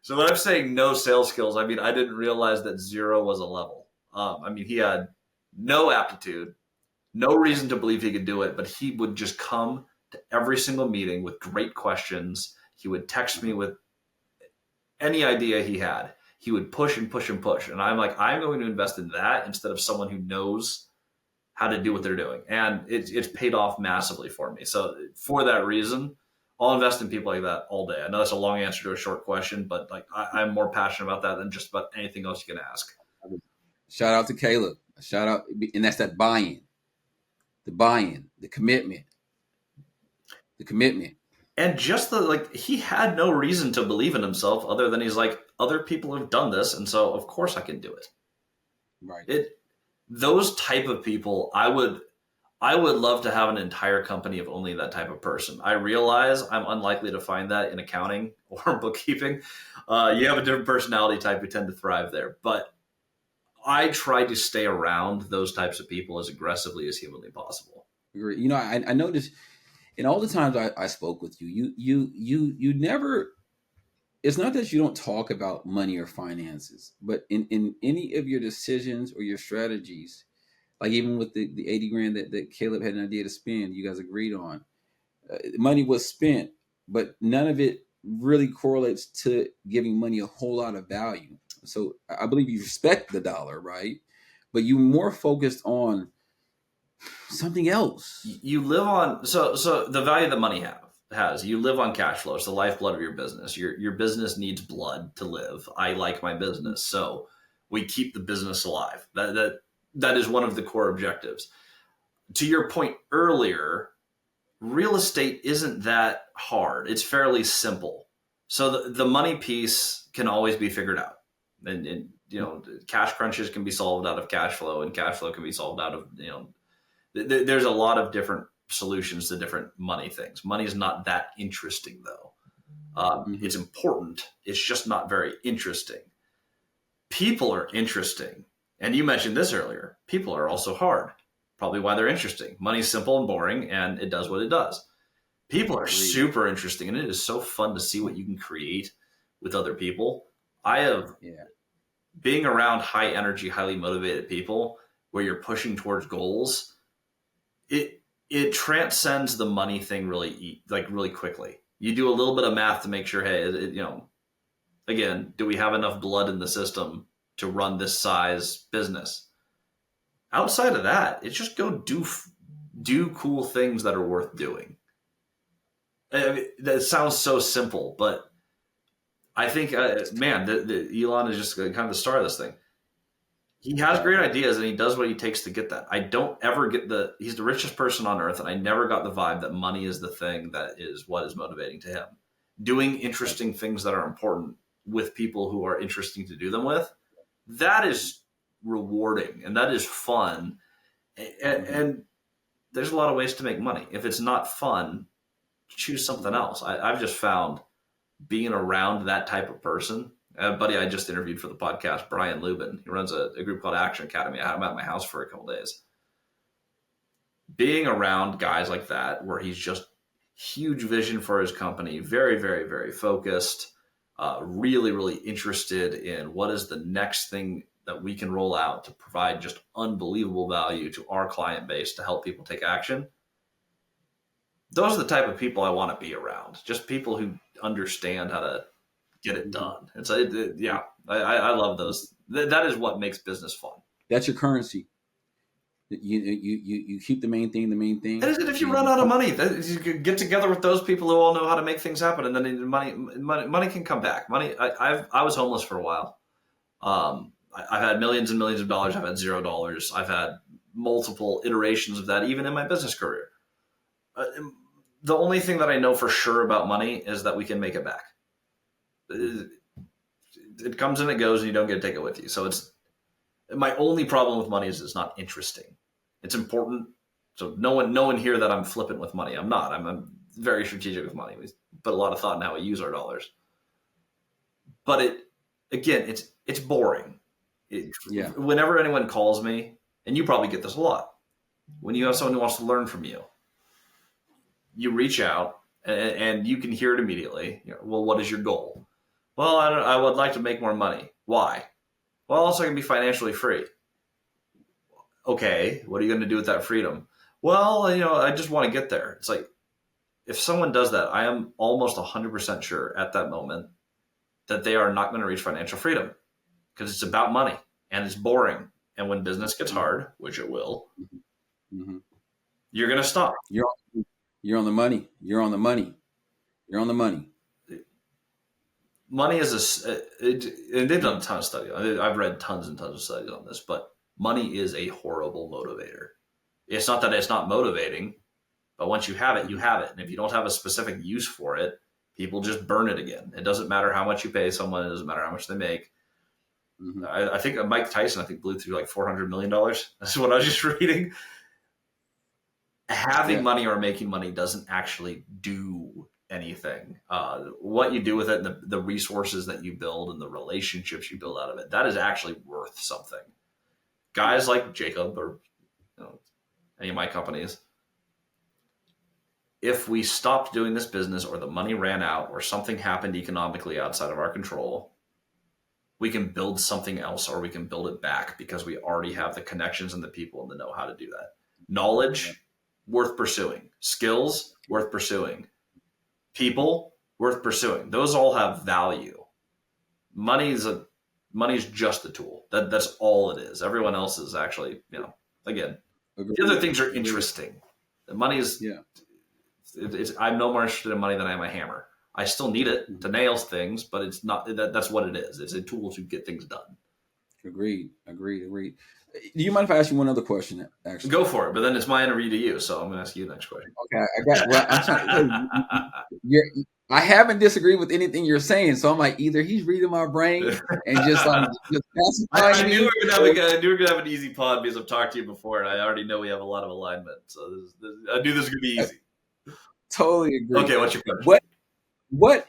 so when I'm saying no sales skills, I mean I didn't realize that zero was a level. I mean he had no aptitude, no reason to believe he could do it, but he would just come to every single meeting with great questions. He would text me with any idea he had. He would push and push and push. And I'm like, I'm going to invest in that instead of someone who knows how to do what they're doing. And it's paid off massively for me. So for that reason, I'll invest in people like that all day. I know that's a long answer to a short question, but like I'm more passionate about that than just about anything else you can ask. Shout out to Caleb. Shout out, and that's that buy-in, the buy-in, the commitment. And just the like, he had no reason to believe in himself other than he's like, other people have done this, and so of course I can do it. Right. Those type of people, I would love to have an entire company of only that type of person. I realize I'm unlikely to find that in accounting or bookkeeping. You have a different personality type, you tend to thrive there. But I try to stay around those types of people as aggressively as humanly possible. Agree. I noticed in all the times I spoke with you, you never. It's not that you don't talk about money or finances, but in any of your decisions or your strategies, like even with the 80 grand that Caleb had an idea to spend, you guys agreed on. Money was spent, but none of it really correlates to giving money a whole lot of value. So I believe you respect the dollar, right? But you more focused on something else. You live on so the value that money has. You live on cash flow. It's the lifeblood of your business. Your business needs blood to live. I like my business, so we keep the business alive. That is one of the core objectives. To your point earlier, real estate isn't that hard. It's fairly simple. So the money piece can always be figured out. And cash crunches can be solved out of cash flow, and cash flow can be solved out of, there's a lot of different solutions to different money things. Money is not that interesting, though. It's important. It's just not very interesting. People are interesting. And you mentioned this earlier. People are also hard. Probably why they're interesting. Money's simple and boring, and it does what it does. People are super interesting, and it is so fun to see what you can create with other people. Being around high energy, highly motivated people where you're pushing towards goals, it transcends the money thing really quickly. You do a little bit of math to make sure, hey, again, do we have enough blood in the system to run this size business? Outside of that, it's just go do cool things that are worth doing. I mean, that sounds so simple, but I think, Elon is just kind of the star of this thing. He has great ideas, and he does what he takes to get that. I don't ever get he's the richest person on earth, and I never got the vibe that money is the thing that is what is motivating to him. Doing interesting things that are important with people who are interesting to do them with, that is rewarding, and that is fun. And there's a lot of ways to make money. If it's not fun, choose something else. I've just found being around that type of person. A buddy I just interviewed for the podcast, Brian Lubin, he runs a group called Action Academy. I had him at my house for a couple days. Being around guys like that, where he's just huge vision for his company, very, very, very focused, really, really interested in what is the next thing that we can roll out to provide just unbelievable value to our client base to help people take action. Those are the type of people I want to be around. Just people who understand how to get it done. It's I love those. That is what makes business fun. That's your currency. You keep the main thing the main thing. And if you run out of money, you can get together with those people who all know how to make things happen, and then money can come back. Money. I was homeless for a while. I've had millions and millions of dollars. I've had $0. I've had multiple iterations of that, even in my business career. The only thing that I know for sure about money is that we can make it back. It comes and it goes, and you don't get to take it with you. So my only problem with money is it's not interesting. It's important. So no one hear that I'm flippant with money. I'm not. I'm very strategic with money. We put a lot of thought in how we use our dollars. But it's boring. Whenever anyone calls me, and you probably get this a lot, when you have someone who wants to learn from you, you reach out and you can hear it immediately. Well, what is your goal? Well, I would like to make more money. Why? Well, so I can be financially free. Okay, what are you going to do with that freedom? Well, I just want to get there. It's like, if someone does that, I am almost 100% sure at that moment that they are not going to reach financial freedom, because it's about money and it's boring. And when business gets hard, which it will, you're going to stop. You're on the money. You're on the money. You're on the money. Money is and they've done a ton of studies. I've read tons and tons of studies on this, but money is a horrible motivator. It's not that it's not motivating, but once you have it, you have it. And if you don't have a specific use for it, People just burn it again. It doesn't matter how much you pay someone. It doesn't matter how much they make. Mm-hmm. I think Mike Tyson, blew through like $400 million. That's what I was just reading. Having Yeah. money or making money doesn't actually do anything. What you do with it, and the resources that you build and the relationships you build out of it, that is actually worth something. Guys like Jacob or any of my companies, if we stopped doing this business or the money ran out or something happened economically outside of our control, we can build something else or we can build it back because we already have the connections and the people and the know how to do that. Knowledge, worth pursuing. Skills, worth pursuing. People, worth pursuing. Those all have value. Money's just a tool. That's all it is. Everyone else is actually, again, Agreed. the other things are Agreed. interesting. The money is, Yeah. I'm no more interested in money than I am a hammer. I still need it to nail things, but it's not, that's what it is. It's a tool to get things done. Agreed. Do you mind if I ask you one other question? Actually, Go for it. But then it's my interview to you, so I'm going to ask you the next question. Okay, I got. Well, I'm trying. You're, I haven't disagreed with anything you're saying, so I'm like, either he's reading my brain and just I pacifying knew me. we were gonna have an easy pod because I've talked to you before, and I already know we have a lot of alignment. So I knew this was gonna be easy. Totally agree. Okay, what's your question? What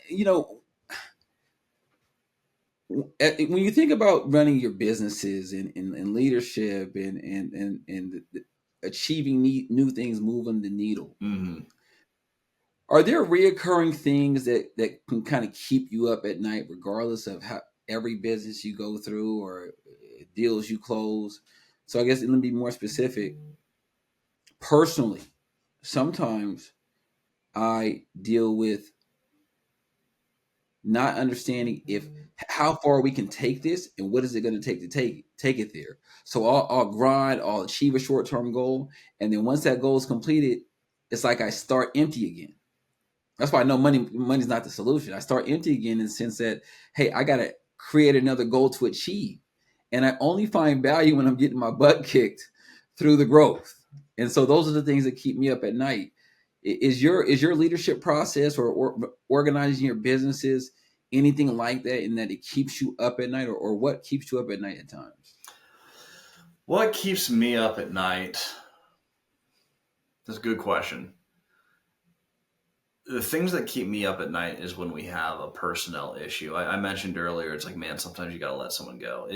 when you think about running your businesses and leadership and achieving new things, moving the needle, Mm-hmm. are there reoccurring things that can kind of keep you up at night, regardless of how every business you go through or deals you close? So I guess let me be more specific. Personally, sometimes I deal with not understanding if how far we can take this and what is it going to take to take it there. So I'll grind, I'll achieve a short term goal, and then once that goal is completed, it's like I start empty again. That's why I know money's not the solution. I start empty again in the sense that, hey, I gotta create another goal to achieve. And I only find value when I'm getting my butt kicked through the growth. And so those are the things that keep me up at night. Is your leadership process or organizing your businesses anything like that in that it keeps you up at night, or what keeps you up at night at times? What keeps me up at night? That's a good question. The things that keep me up at night is when we have a personnel issue. I mentioned earlier, it's like, man, sometimes you got to let someone go.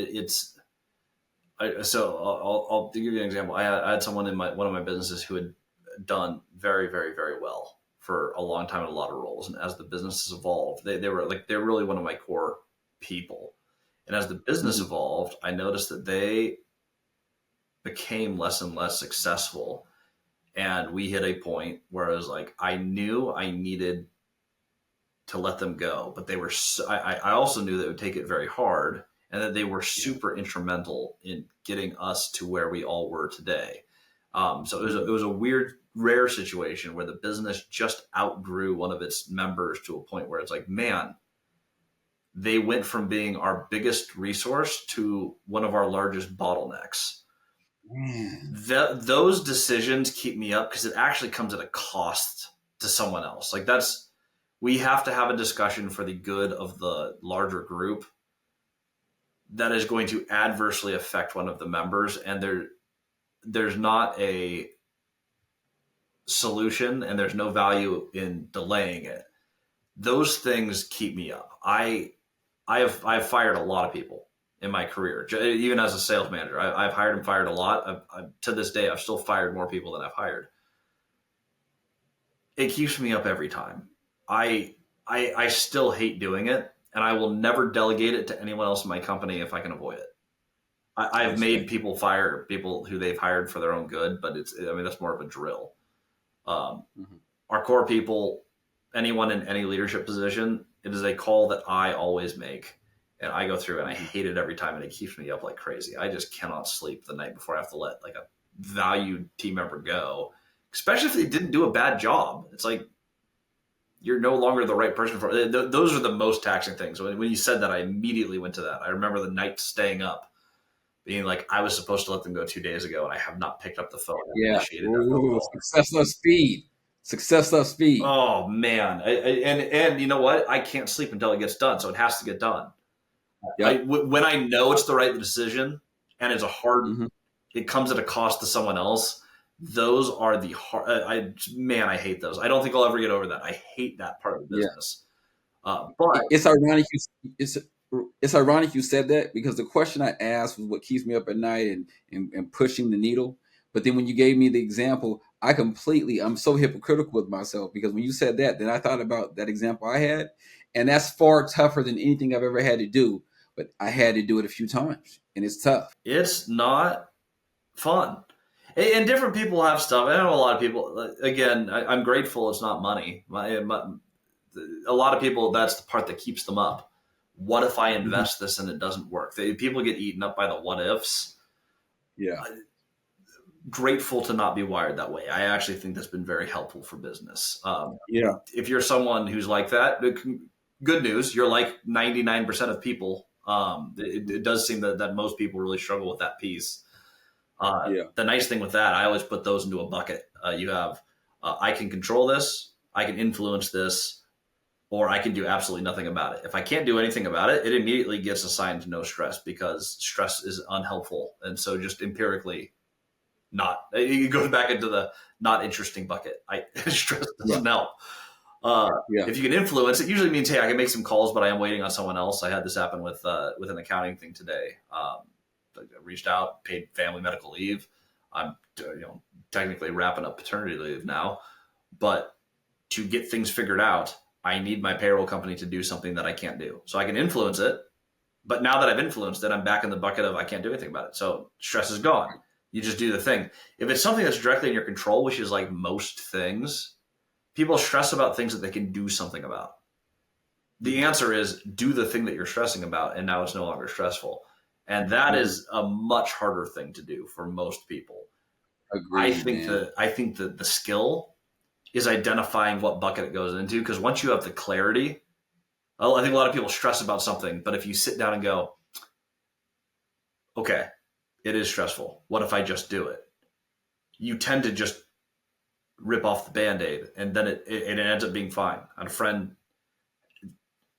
So I'll give you an example. I had someone in one of my businesses who had done very, very, very well for a long time in a lot of roles. And as the business has evolved, they're really one of my core people. And as the business Mhm. evolved, I noticed that they became less and less successful. And we hit a point where I was like, I knew I needed to let them go, but they were. I also knew that it would take it very hard, and that they were super instrumental in getting us to where we all were today. So it was a weird, rare situation where the business just outgrew one of its members to a point where it's like, man, they went from being our biggest resource to one of our largest bottlenecks. Man. Those decisions keep me up because it actually comes at a cost to someone else. We have to have a discussion for the good of the larger group that is going to adversely affect one of the members, and there's not a solution and there's no value in delaying it. Those things keep me up. I've fired a lot of people in my career, even as a sales manager. I've hired and fired a lot. To this day, I've still fired more people than I've hired. It keeps me up every time. I still hate doing it, and I will never delegate it to anyone else in my company if I can avoid it. I've made people fire people who they've hired for their own good, but that's more of a drill. Mm-hmm. Our core people, anyone in any leadership position, it is a call that I always make, and I go through and I hate it every time, and it keeps me up like crazy. I just cannot sleep the night before I have to let like a valued team member go, especially if they didn't do a bad job. It's like, you're no longer the right person for it. Those are the most taxing things. When you said that, I immediately went to that. I remember the night staying up, being like, I was supposed to let them go 2 days ago, and I have not picked up the phone and Yeah. initiated their phone Ooh, call. success on speed. Success up speed. Oh man, and you know what? I can't sleep until it gets done, so it has to get done. Yep. When I know it's the right decision and it's a hard, Hmm. it comes at a cost to someone else. Those are the hard. I hate those. I don't think I'll ever get over that. I hate that part of the Yeah. business. But It's ironic it's ironic you said that, because the question I asked was what keeps me up at night, and pushing the needle. But then when you gave me the example, I'm so hypocritical with myself, because when you said that, then I thought about that example I had, and that's far tougher than anything I've ever had to do. But I had to do it a few times, and it's tough. it's not fun. And different people have stuff. I know a lot of people. Again, I'm grateful it's not money. A lot of people, that's the part that keeps them up. What if I Hmm. invest this and it doesn't work? People get eaten up by the what ifs. Yeah. Grateful to not be wired that way. I actually think that's been very helpful for business. Yeah. If you're someone who's like that, good news, you're like 99% of people. It does seem that most people really struggle with that piece. Yeah. The nice thing with that, I always put those into a bucket. You have, I can control this, I can influence this, or I can do absolutely nothing about it. If I can't do anything about it, it immediately gets assigned to no stress, because stress is unhelpful. And so just empirically, not, it goes back into the not interesting bucket. Stress Yeah. doesn't help. Yeah. If you can influence, it usually means, hey, I can make some calls, but I am waiting on someone else. I had this happen with an accounting thing today. I reached out, paid family medical leave. I'm technically wrapping up paternity leave now, but to get things figured out, I need my payroll company to do something that I can't do. So I can influence it, but now that I've influenced it, I'm back in the bucket of I can't do anything about it. So stress is gone. You just do the thing. If it's something that's directly in your control, which is like most things, people stress about things that they can do something about. The answer is do the thing that you're stressing about, and now it's no longer stressful. And that Hmm. is a much harder thing to do for most people. Agreed, man. I think that the skill is identifying what bucket it goes into, because once you have the clarity, I think a lot of people stress about something, but if you sit down and go, okay, it is stressful. What if I just do it? You tend to just rip off the band-aid, and then it ends up being fine. I had a friend, it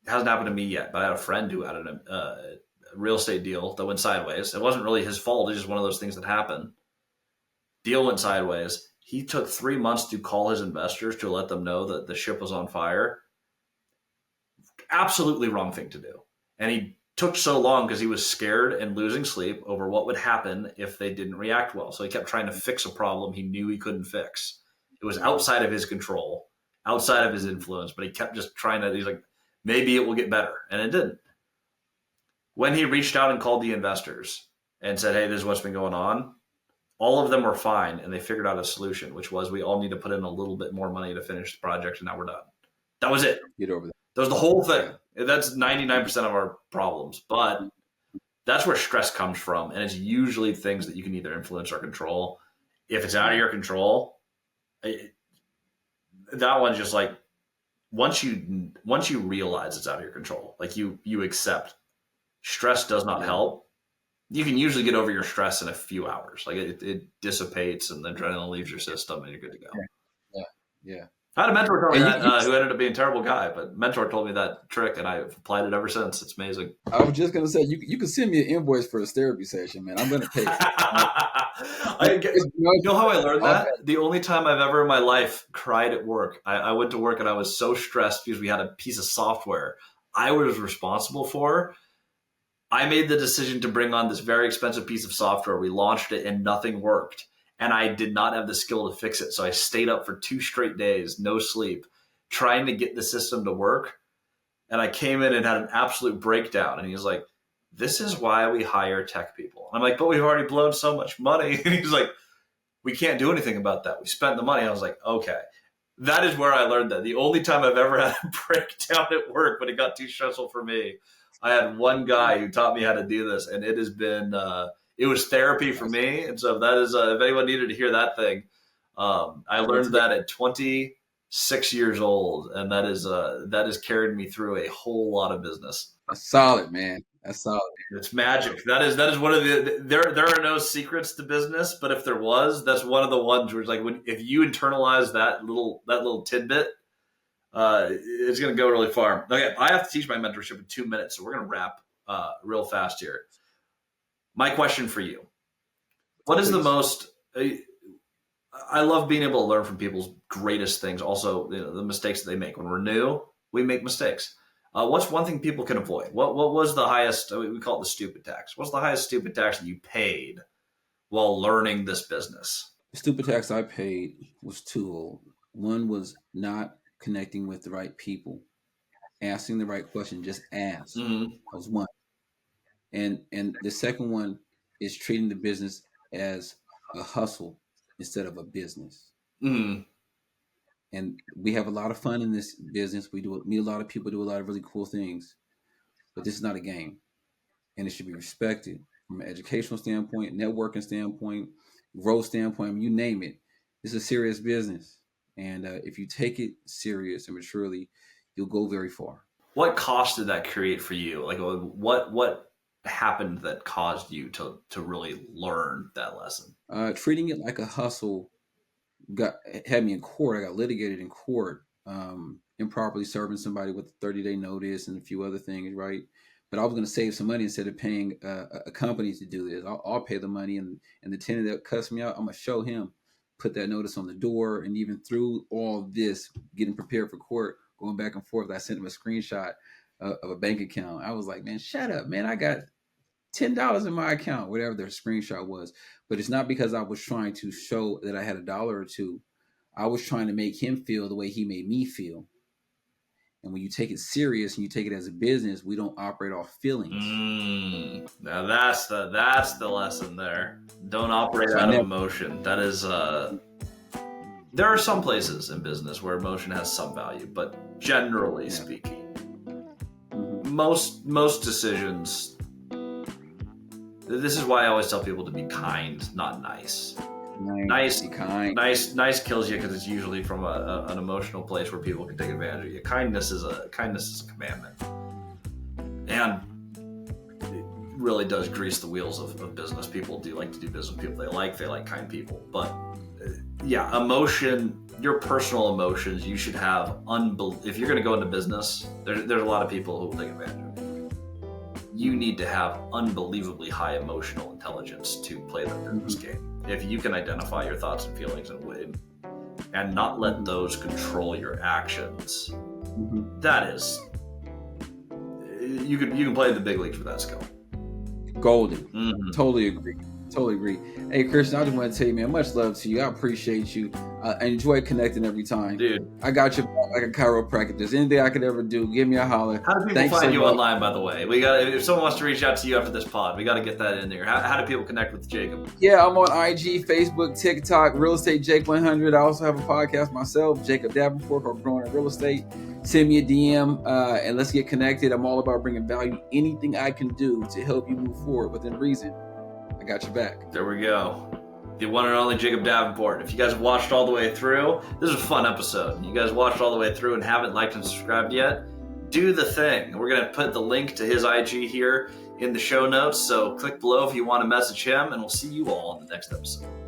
hasn't happened to me yet, but I had a friend who had a real estate deal that went sideways. It wasn't really his fault. It's just one of those things that happen. Deal went sideways. He took 3 months to call his investors to let them know that the ship was on fire. Absolutely wrong thing to do. And he took so long because he was scared and losing sleep over what would happen if they didn't react well. So he kept trying to fix a problem he knew he couldn't fix. It was outside of his control, outside of his influence, but he kept just trying to, he's like, maybe it will get better. And it didn't. When he reached out and called the investors and said, hey, this is what's been going on, all of them were fine. And they figured out a solution, which was we all need to put in a little bit more money to finish the project. And now we're done. That was it. Get over that. That was the whole thing. Yeah. That's 99% of our problems. But that's where stress comes from. And it's usually things that you can either influence or control. If it's out of your control, that one's just like, once you realize it's out of your control, like you accept stress does not Yeah. help. You can usually get over your stress in a few hours. Like it dissipates and the adrenaline leaves your system and you're good to go. Yeah. Yeah. Yeah. I had a mentor tell me And that who ended up being a terrible guy, but mentor told me that trick and I've applied it ever since. It's amazing. I was just gonna say, you can send me an invoice for a therapy session, man. I'm gonna pay for it. You know how I learned I've that? The only time I've ever in my life cried at work, I went to work and I was so stressed because we had a piece of software I was responsible for. I made the decision to bring on this very expensive piece of software. We launched it and nothing worked. And I did not have the skill to fix it. So I stayed up for 2 straight days, no sleep, trying to get the system to work. And I came in and had an absolute breakdown. And he's like, this is why we hire tech people. I'm like, but we've already blown so much money. And he's like, we can't do anything about that. We spent the money. I was like, okay. That is where I learned that. The only time I've ever had a breakdown at work when it got too stressful for me, I had one guy who taught me how to do this, and it has been it was therapy for me. And so that is if anyone needed to hear that thing, I learned that at 26 years old, and that has carried me through a whole lot of business. solid, man. That's solid. It's magic. That is one of the there are no secrets to business, but if there was, that's one of the ones where it's like if you internalize that little tidbit, it's going to go really far. Okay, I have to teach my mentorship in 2 minutes, so we're going to wrap real fast here. My question for you: what is the Please. most? I love being able to learn from people's greatest things. Also, the mistakes that they make. When we're new, we make mistakes. What's one thing people can avoid? What was the highest? We call it the stupid tax. What's the highest stupid tax that you paid while learning this business? The stupid tax I paid was twofold. One was not connecting with the right people, asking the right question, just ask. Mm-hmm. That was one. And the second one is treating the business as a hustle instead of a business. Mm-hmm. And we have a lot of fun in this business. We do meet a lot of people, do a lot of really cool things, but this is not a game, and it should be respected from an educational standpoint, networking standpoint, growth standpoint. I mean, you name it. It's a serious business, and if you take it serious and maturely, you'll go very far. What cost did that create for you? Like, what happened that caused you to really learn that lesson? Treating it like a hustle got had me in court. I got litigated in court, improperly serving somebody with a 30-day notice and a few other things, right? But I was going to save some money instead of paying a company to do this. I'll pay the money, and the tenant that cuts me out, I'm gonna show him, put that notice on the door, and even through all this, getting prepared for court, going back and forth, I sent him a screenshot of a bank account. I was like, man, shut up, man. I got $10 in my account, whatever their screenshot was. But it's not because I was trying to show that I had a dollar or two. I was trying to make him feel the way he made me feel. And when you take it serious and you take it as a business, we don't operate off feelings. Now that's the lesson there. Don't operate So I out of never. emotion. That is there are some places in business where emotion has some value, but generally Yeah. speaking, Mm-hmm. most decisions. This is why I always tell people to be kind, not nice. Nice, Be kind. nice kills you because it's usually from an emotional place where people can take advantage of you. Kindness is a commandment, and it really does grease the wheels of business. People do like to do business with people they like kind people. But yeah, emotion, your personal emotions, you should have if you're going to go into business, there's a lot of people who will take advantage of you. You need to have unbelievably high emotional intelligence to play the business game. If you can identify your thoughts and feelings and not let those control your actions, that is, you can play the big leagues with that skill. Golden. Mm-hmm. Totally agree. Totally agree. Hey, Christian, I just want to tell you, man, much love to you. I appreciate you. I enjoy connecting every time. Dude, I got you like a chiropractor. If there's anything I could ever do, give me a holler. how do people Thanks find so you much. online, by the way? If someone wants to reach out to you after this pod, we got to get that in there. How do people connect with Jacob? Yeah, I'm on IG, Facebook, TikTok, Real Estate Jake 100. I also have a podcast myself, Jacob Davenport, called Growing in Real Estate. Send me a DM and let's get connected. I'm all about bringing value. Anything I can do to help you move forward within reason, I got your back. There we go. The one and only Jacob Davenport. If you guys watched all the way through, this is a fun episode. You guys watched all the way through and haven't liked and subscribed yet, do the thing. We're going to put the link to his IG here in the show notes, so click below if you want to message him, and we'll see you all in the next episode.